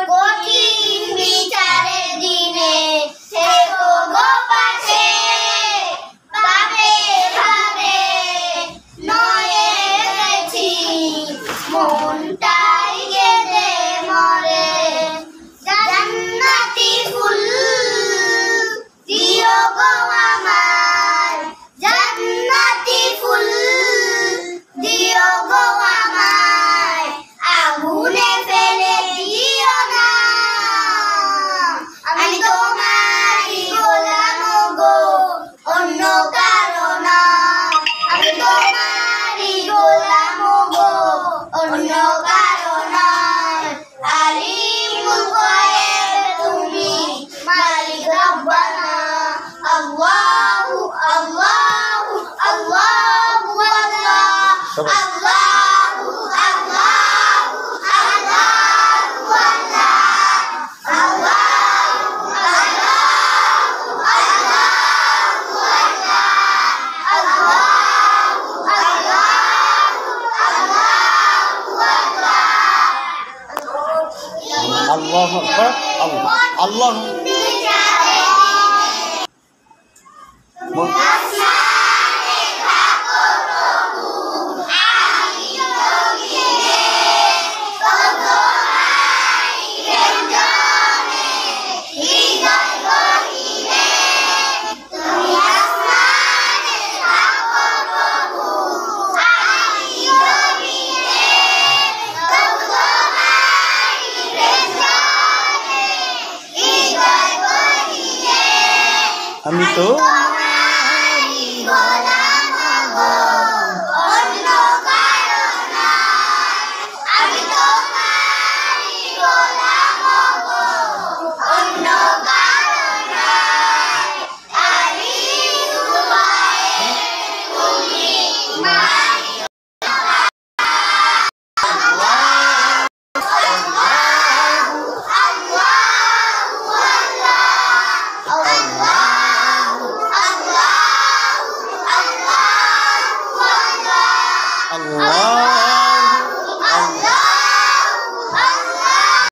কঠিন বিচারের দিনে থেকো গো পাশে, পাবে ভাবে নয়ে গেছি মনটাই কেঁদে মরে। জান্নাতি ফুল দিও গো আমায়, জান্নাতি ফুল দিও গো আমায়, আগুনে ফেলে দিও না। আমি তোমারই গোলাম গো, অন্য কারো না। আমি তোমারই গোলাম গো, অন্য কারো না। আলিমুল গায়ব তুমি, মালিক রব্বানা। আল্লাহু আল্লাহু আল্লাহু আল্লাহ, আল্লাহু আল্লাহু আল্লাহু আল্লাহ, আল্লাহু আল্লাহু আল্লাহু আল্লাহ, আল্লাহু আল্লাহু আল্লাহু আল্লাহ। আল্লাহু আকবার। আল্লাহ আসমানে থাকো প্রভু, আমি যোগিনে, তোমায় প্রেমজনে, হৃদয় গহীনে। তুমি আসমানে থাকো প্রভু, আমি যোগিনে, তোমায় প্রেমজনে, হৃদয় গহীনে। আমি তো